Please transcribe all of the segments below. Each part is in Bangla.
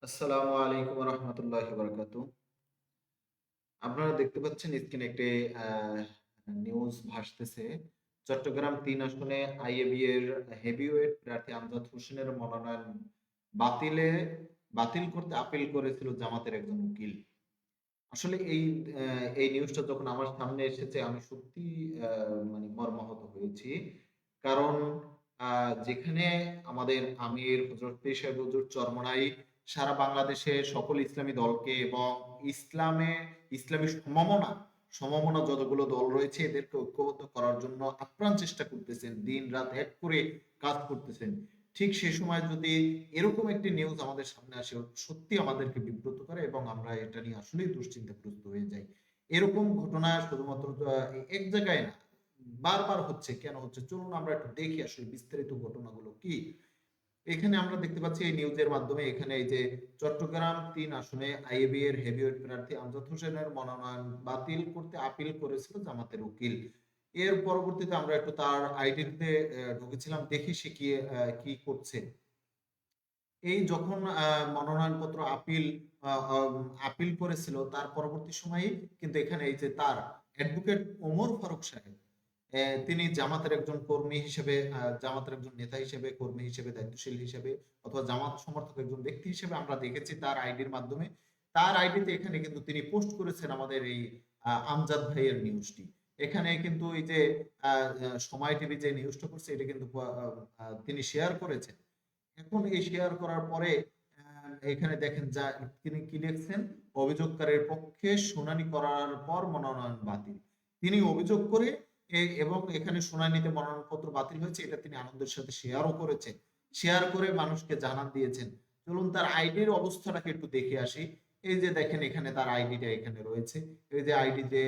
আসসালামু আলাইকুম রহমতুল্লাহি বারাকাতু। আপনারা দেখতে পাচ্ছেন স্ক্রিনে একটি আহ, নিউজ ভাসতেছে। চট্টগ্রাম ৩ আসনে আইএবি এর হেভিওয়েট প্রার্থী আমজাদ হোসেনের মনোনয়ন বাতিলে বাতিল করতে আপিল করেছিল জামাতের একজন উকিল। আসলে এই নিউজটা যখন আমার সামনে এসেছে আমি সত্যি মানে মর্মাহত হয়েছি। কারণ যেখানে আমাদের আমির হযরত পীর সাহেব হুজুর চরমনাই সারা বাংলাদেশে সকল ইসলামী দলকে এবং ইসলামে ইসলামী সমমনা যতগুলো দল রয়েছে এদেরকে ঐক্যবদ্ধ করার জন্য আপ্রাণ চেষ্টা করতেছেন। দিন-রাত এক করে কাজ করতেছেন। ঠিক সেই সময় যদি এরকম একটি নিউজ আমাদের সামনে আসে সত্যি আমাদেরকে বিব্রত করে এবং আমরা এটা নিয়ে আসলেই দুশ্চিন্তাগ্রস্ত হয়ে যাই। এরকম ঘটনা শুধুমাত্র এক জায়গায় না, বারবার হচ্ছে। কেন হচ্ছে? চলুন আমরা একটু দেখি আসলে বিস্তারিত ঘটনাগুলো কি। এখানে আমরা দেখতে পাচ্ছি এই নিউজের মাধ্যমে এখানে এই যে চট্টগ্রাম ৩ আসনে আইএবি এর হেভিওয়েট প্রার্থী আমজাদ হোসেনের মনোনয়ন বাতিল করতে আপিল করেছিল জামাতের উকিল। এর পরবর্তীতে আমরা একটু তার আইডিতে ঢুকেছিলাম, দেখি সে কি করছে। এই যখন মনোনয়নপত্র আপিল করেছিল তার পরবর্তী সময়ে কিন্তু এখানে এই যে তার অ্যাডভোকেট ওমর ফারুক সাহেব, তিনি জামাতের একজন কর্মী হিসেবে, জামাতের একজন নেতা হিসেবে, কর্মী হিসেবে, দায়িত্বশীল হিসেবে অথবা জামাত সমর্থক একজন ব্যক্তি হিসেবে আমরা দেখেছি তার আইডির মাধ্যমে। তার আইডিতে এখানে কিন্তু তিনি পোস্ট করেছেন আমাদের এই আমজাদ ভাইয়ের নিউজটি। এখানে কিন্তু এই যে সময় টিভি যে নিউজটা করছে এটা কিন্তু তিনি শেয়ার করেছেন। এখন এই শেয়ার করার পরে এখানে দেখেন যা তিনি কি লিখছেন, অভিযোগকারীর পক্ষে শুনানি করার পর মনোনয়ন বাতিল। তিনি অভিযোগ করে এবং এখানে শুনানিতে মনোনয়নপত্র বাতিল হয়েছে এটা তিনি আনন্দের সাথে শেয়ারও করেছেন। শেয়ার করে মানুষকে জানান দিয়েছেন। চলুন তার আইডির অবস্থাটাকে একটু দেখে আসি। এই যে দেখেন এখানে তার আইডিটা এখানে রয়েছে। এই যে আইডিতে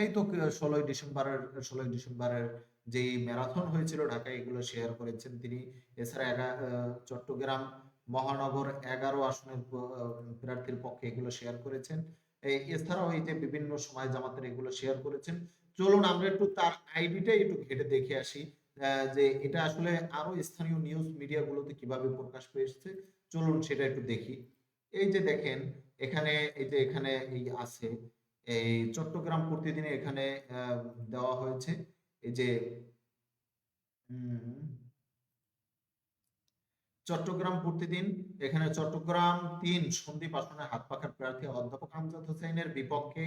এই তো 16ই ডিসেম্বরের যেই ম্যারাথন হয়েছিল ঢাকায় এগুলো শেয়ার করেছেন তিনি। এছাড়া চট্টগ্রাম মহানগর 11 আসনের প্রার্থীর পক্ষে এগুলো শেয়ার করেছেন। এছাড়াও এই যে বিভিন্ন সময় জামাতের এগুলো শেয়ার করেছেন। চলুন আমরা একটু তার আইডিটা একটু ঘেটে দেখে আসি যে এটা আসলে আরো স্থানীয় নিউজ মিডিয়া গুলোতে কিভাবে প্রকাশ পেয়েছে। চলুন সেটা একটু দেখি। এই যে দেখেন এখানে এই যে এখানে এই আছে এই চট্টগ্রাম প্রতিদিনে এখানে দেওয়া হয়েছে এই যে হুম, চট্টগ্রাম প্রতিদিন এখানে চট্টগ্রাম ৩ সন্দ্বীপ আসনে হাত পাখার প্রার্থী অধ্যাপক আমজাদ হোসেনের বিপক্ষে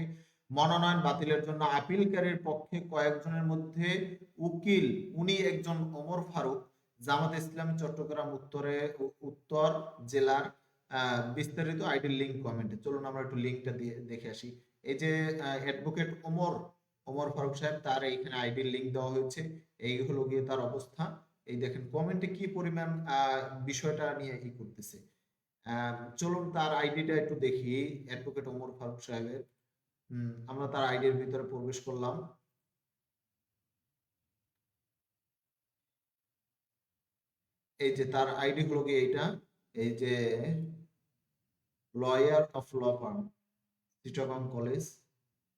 মনোনয়ন বাতিলের জন্য আপিলকারীর পক্ষে কয়েকজনের মধ্যে উকিল উনি একজন ওমর ফারুক, জামাত ইসলামী চট্টগ্রাম উত্তর জেলার। বিস্তারিত আইডির লিংক কমেন্টে। চলুন আমরা একটু লিংকটা দিয়ে দেখে আসি। এই যে অ্যাডভোকেট ওমর ওমর ফারুক সাহেব তার এইখানে আইডির লিংক দেওয়া হয়েছে। এই হলো গিয়ে তার অবস্থা। এই দেখেন কমেন্টে কি পরিমাণ বিষয়টা নিয়ে করতেছে। চলুন তার আইডিটা একটু দেখি। অ্যাডভোকেট ওমর ফারুক সাহেবের। আমরা তার আইডির ভিতরে প্রবেশ করলাম। এই যে তার আইডি হলো গিয়ে এইটা। এই যে lawyer of law firm, Chittagong college,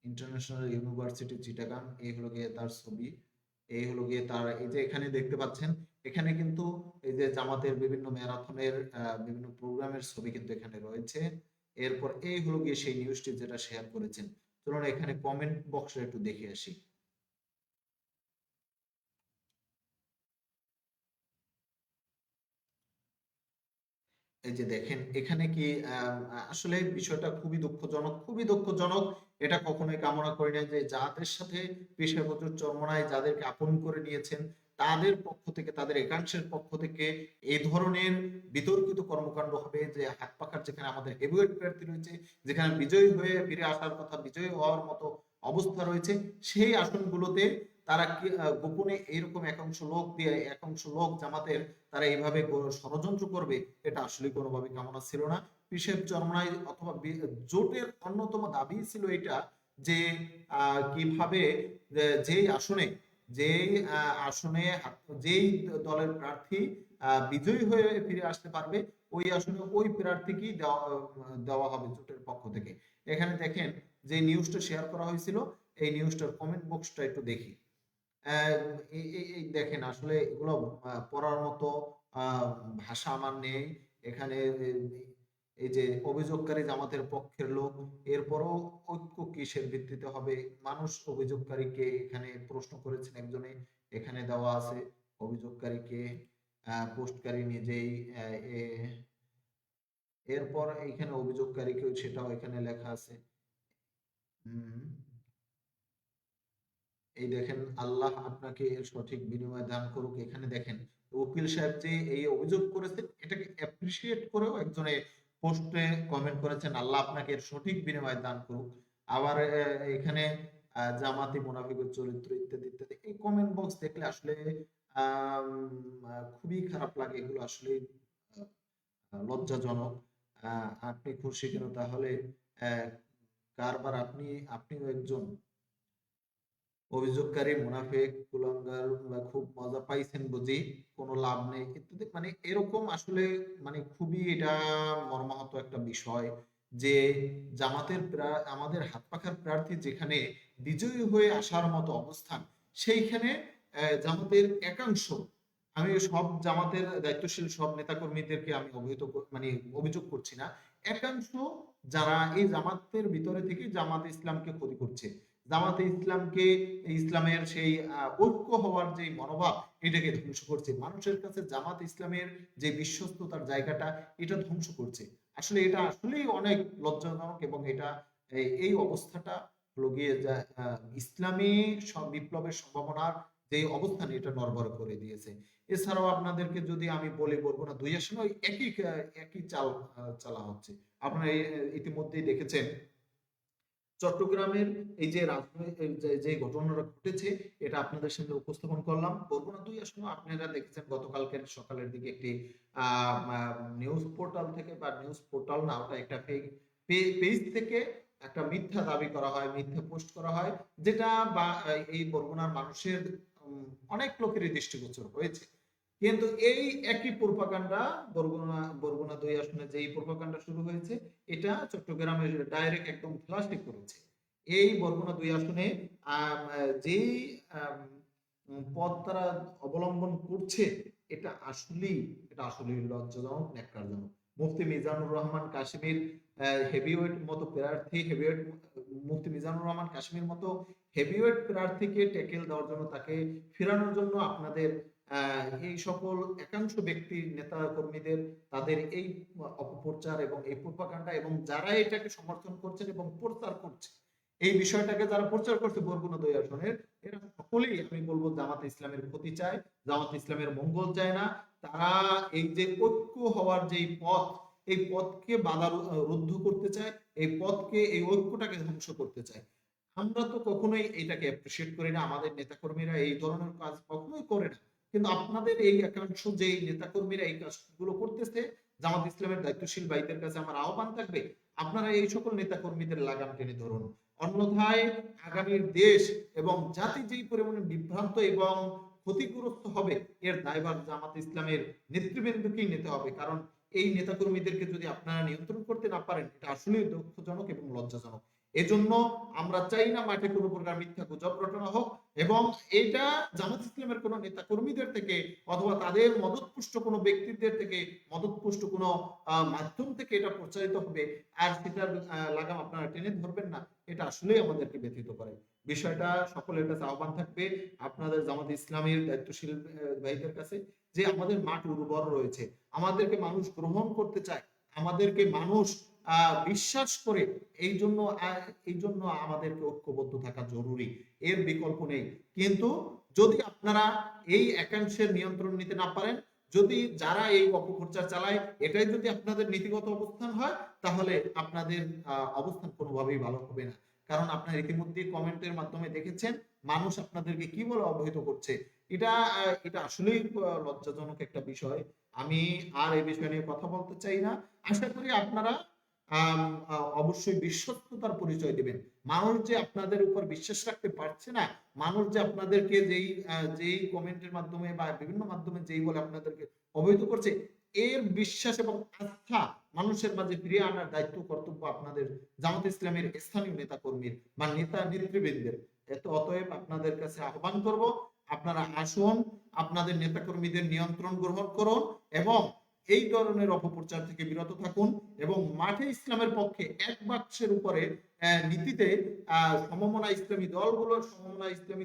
international university Chittagong. এই হলো গিয়ে তার ছবি। এই হলো গিয়ে তার এই যে এখানে দেখতে পাচ্ছেন এখানে কিন্তু এই যে জামাতের বিভিন্ন ম্যারাথনের বিভিন্ন প্রোগ্রামের ছবি কিন্তু এখানে রয়েছে। এরপর এই হলো গিয়ে সেই নিউজটি যেটা শেয়ার করেছেন। চলুন এখানে কমেন্ট বক্সে একটু দেখে আসি। এই যে দেখেন এখানে কি আসলে বিষয়টা খুবই দুঃখজনক। এটা কখনোই কামনা করি না যে যাদের সাথে পেশাগত চরমনায় যাদেরকে আপন করে নিয়েছেন তাদের পক্ষ থেকে, তাদের একাংশের পক্ষ থেকে এই ধরনের বিতর্কিত কর্মকাণ্ড হবে। যে হাত পাখার যেখানে আমাদের হেভিওয়েট প্রার্থী রয়েছে, যেখানে বিজয়ী হয়ে ফিরে আসার কথা, বিজয়ী হওয়ার মতো অবস্থা রয়েছে, সেই আসনগুলোতে তারা কি গোপনে এইরকম একাংশ লোক জামাতের তারা এইভাবে ষড়যন্ত্র করবে, এটা আসলে কোনোভাবে কামনা ছিল না। পিসের চরমনাই অথবা জোটের অন্যতম দাবি ছিল এটা যে কিভাবে যেই আসনে যেই আসনে যেই দলের প্রার্থী বিজয়ী হয়ে ফিরে আসতে পারবে ওই আসনে ওই প্রার্থীকেই দেওয়া হবে জোটের পক্ষ থেকে। এখানে দেখেন যে নিউজটা শেয়ার করা হয়েছিল এই নিউজটার কমেন্ট বক্সটা একটু দেখি। আহ, এই দেখেন আসলে এগুলো পড়ার মতো আহ, ভাষা আমার নেই। এখানে এই যে অভিযোগকারী জামাতের পক্ষের লোক, এরপরও ঐক্য কিসের ভিত্তিতে হবে? মানুষ অভিযোগকারীকে এখানে প্রশ্ন করেছেন একজনে, এখানে দেওয়া আছে অভিযোগকারীকে, পোস্টকারী নিজেই, এরপর এইখানে অভিযোগকারীকেও সেটাও এখানে লেখা আছে। হুম, এই দেখেন, আল্লাহ আপনাকে এর সঠিক বিনিময় দান করুক। এখানে দেখেন উকিল সাহেব যে এই অভিযোগ করেছেন এটাকে অ্যাপ্রিসিয়েট করেও একজনে পোস্টে কমেন্ট করেছেন, আল্লাহ আপনাকে এর সঠিক বিনিময় দান করুক। আবার এখানে জামাতি মুনাফিকের চরিত্র ইত্যাদি ইত্যাদি, এই কমেন্ট বক্স দেখলে আসলে খুবই খারাপ লাগে। এগুলো আসলে লজ্জাজনক। আপনি খুশি কেন তাহলে? আহ, কারবার আপনি, আপনিও একজন অভিযোগকারী, মুনাফিক, কুলাঙ্গার, বা খুব মজা পাইছেন বুঝি, কোনো লাভ নেই ইত্যাদি, মানে এরকম আসলে মানে খুবই এটা মর্মাহত একটা বিষয় যে জামাতের আমাদের হাত পাখার প্রার্থী যেখানে বিজয়ী হয়ে আসার মতো অবস্থান, সেইখানে জামাতের একাংশ, আমি সব জামাতের দায়িত্বশীল সব নেতাকর্মীদেরকে আমি মানে অভিযোগ করছি না, একাংশ যারা এই জামাতের ভিতরে থেকে জামাতে ইসলামকে ক্ষতি করছে, জামাতে ইসলামকে, ইসলামের সেই ঐক্য হওয়ার যে মনোভাব এটাকে ধ্বংস করছে, মানুষের কাছে জামাত ইসলামের যে বিশ্বস্ততার জায়গাটা এটা ধ্বংস করছে। আসলে এটা আসলেই অনেক লজ্জাজনক, এবং এটা এই অবস্থাটা হলো গিয়ে ইসলামী বিপ্লবের সম্ভাবনার যে অবস্থান এটা নড়বড় করে দিয়েছে। এছাড়াও আপনাদেরকে যদি আমি বলি, বলবো না, দুই আসলে একই একই চাল চালা হচ্ছে। আপনারা ইতিমধ্যেই দেখেছেন চট্টগ্রামের এই যে রাজনৈতিক যে ঘটনাটা ঘটেছে এটা আপনাদের সামনে উপস্থাপন করলাম। বরগুনা 2 আসনে আপনারা দেখেছেন গতকালকের সকালের দিকে একটি নিউজ পোর্টাল থেকে, বা নিউজ পোর্টাল না, ওটা একটা ফেক পেজ থেকে একটা মিথ্যা দাবি করা হয়, মিথ্যা পোস্ট করা হয়, যেটা বা এই বরগুনার মানুষের অনেক লোকেরই দৃষ্টিগোচর হয়েছে। কিন্তু এই একই প্রোপাগান্ডা বরগুনা 2 আসনে যেই প্রোপাগান্ডা শুরু হয়েছে, এটা চট্টগ্রামের ডাইরেক্ট একদম ফ্লাশে করেছে। এই বরগুনা 2 আসনে যেই পথ তারা অবলম্বন করছে, এটা আসলেই, এটা আসলেই লজ্জাজনক, ন্যাক্কারজনক। মুফতি মিজানুর রহমান কাশ্মীর হেভিওয়েট মতো প্রার্থী, হেভিওয়েট মুফতি মিজানুর রহমান কাশ্মীর মতো হেভিওয়েট প্রার্থীকে ট্যাকেল দেওয়ার জন্য, তাকে ফেরানোর জন্য আপনাদের এই সকল একাংশ ব্যক্তির, নেতা কর্মীদের, তাদের এই অপপ্রচার এবং এই প্রোপাগান্ডা, এবং যারা এটাকে সমর্থন করছেন এবং প্রচার করছে, এই বিষয়টাকে যারা প্রচার করছে বরগুনা 2 আসনের, এরা সকলেই আমি বলবো জামাত ইসলামের ক্ষতি চায়, জামাত ইসলামের মঙ্গল চায় না। তারা এই যে ঐক্য হওয়ার যে পথ, এই পথকে বাধা রুদ্ধ করতে চায়, এই পথকে, এই ঐক্যটাকে ধ্বংস করতে চায়। আমরা তো কখনোই এটাকে অ্যাপ্রিসিয়েট করি না, আমাদের নেতাকর্মীরা এই ধরনের কাজ কখনোই করে না। কিন্তু আপনাদের এই একাংশ যে নেতাকর্মীরা এই কাজগুলো করতেছে, জামাত ইসলামের দায়িত্বশীল ভাইদের কাছে আমার আহ্বান থাকবে, আপনারা এই সকল নেতাকর্মীদের লাগাম টেনে ধরুন। অন্যথায় আগামীর দেশ এবং জাতি যেই পরিমাণে বিভ্রান্ত এবং ক্ষতিগ্রস্ত হবে, এর দায়ভার জামাত ইসলামের নেতৃবৃন্দকেই নিতে হবে। কারণ এই নেতাকর্মীদেরকে যদি আপনারা নিয়ন্ত্রণ করতে না পারেন, এটা আসলেই দুঃখজনক এবং লজ্জাজনক। এজন্য আমরা চাই না মাঠে কোনো প্রকার মিথ্যা গুজব রটনা হোক, এবং এটা জামাত ইসলামের কোনো নেতা কর্মীদের থেকে অথবা তাদের মদতপুষ্ট কোনো ব্যক্তিদের থেকে, মদতপুষ্ট কোনো মাধ্যম থেকে এটা প্রচারিত হবে, আর সেটার লাগাম আপনারা টেনে ধরবেন না, এটা আসলেই আমাদেরকে ব্যথিত করে। বিষয়টা সকলের কাছে আহ্বান থাকবে, আপনাদের জামাত ইসলামের দায়িত্বশীল ভাইদের কাছে, যে আমাদের মাঠ উর্বর রয়েছে, আমাদেরকে মানুষ গ্রহণ করতে চায়, আমাদেরকে মানুষ বিশ্বাস করে, এই জন্য আমাদেরকে ঐক্যবদ্ধ থাকা জরুরি, এর বিকল্প নেই। কিন্তু যদি আপনারা এই একাংশের নিয়ন্ত্রণ নিতে না পারেন, যদি যারা এই অপপ্রচার চালায় এটাই যদি আপনাদের নীতিগত অবস্থান হয়, তাহলে আপনাদের অবস্থান কোনোভাবেই ভালো হবে না। কারণ আপনারা ইতিমধ্যে কমেন্টের মাধ্যমে দেখেছেন মানুষ আপনাদেরকে কি বলে অবহিত করছে। এটা এটা আসলেই লজ্জাজনক একটা বিষয়। আমি আর এই বিষয় নিয়ে কথা বলতে চাই না। আশা করি আপনারা অবশ্যই বিশ্বস্ততার পরিচয় দিবেন। মানুষ যে আপনাদের উপর বিশ্বাস রাখতে পারছে না, মানুষ যে আপনাদেরকে যেই কমেন্টের মাধ্যমে বা বিভিন্ন মাধ্যমে যেই বলে আপনাদেরকে অবহিত করছে, এর বিশ্বাস এবং আস্থা মানুষের মাঝে ফিরিয়ে আনার দায়িত্ব, কর্তব্য আপনাদের জামাত ইসলামের স্থানীয় নেতা কর্মীর বা নেতা নেতৃবৃন্দের। অতএব আপনাদের কাছে আহ্বান করব, আপনারা আসুন, আপনাদের নেতা কর্মীদের নিয়ন্ত্রণ গ্রহণ করুন, এবং এই ধরনের অপপ্রচার থেকে বিরত থাকুন এবং মাঠে ইসলামের পক্ষে এক বাক্সের উপরে নীতিতে সমমনা ইসলামী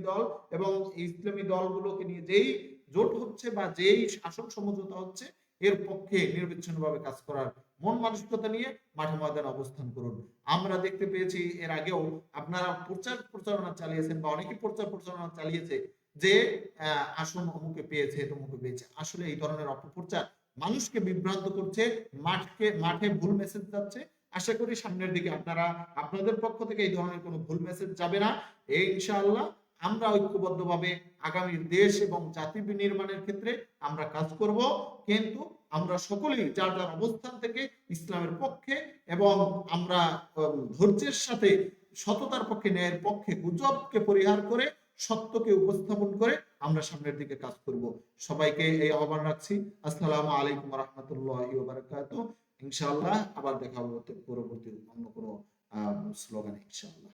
দল এবং ইসলামী দলগুলোকে নিয়ে যেই জোট হচ্ছে বা যেই শাসক সমঝোতা হচ্ছে এর পক্ষে নিরবিচ্ছিন্নভাবে কাজ করার মন মানসিকতা নিয়ে মাঠে ময়দানে অবস্থান করুন। আমরা দেখতে পেয়েছি এর আগেও আপনারা প্রচারণা চালিয়েছেন বা অনেকে প্রচারণা চালিয়েছে যে আসন অমুকে পেয়েছে তমুকে পেয়েছে। আসলে এই ধরনের অপপ্রচার মানুষকে বিভ্রান্ত করছে, মাঠে ভুল মেসেজ যাচ্ছে। আশা করি সামনের দিকে আপনাদের পক্ষ থেকে এই ধরনের কোনো ভুল মেসেজ যাবে না। ইনশাআল্লাহ আমরা ঐক্যবদ্ধভাবে আগামীর দেশ এবং জাতি বিনির্মাণের ক্ষেত্রে আমরা কাজ করব, কিন্তু আমরা সকলেই যার যার অবস্থান থেকে ইসলামের পক্ষে এবং আমরা ধৈর্যের সাথে সততার পক্ষে, ন্যায়ের পক্ষে, গুজবকে পরিহার করে সত্যকে উপস্থাপন করে আমরা সামনের দিকে কাজ করব। সবাইকে এই আহ্বান রাখছি। আসসালামু আলাইকুম রহমতুল্লাহি ওয়া বারাকাতুহু। ইনশাআল্লাহ আবার দেখা হবে পরবর্তী অন্য কোনো স্লোগানে ইনশাআল্লাহ।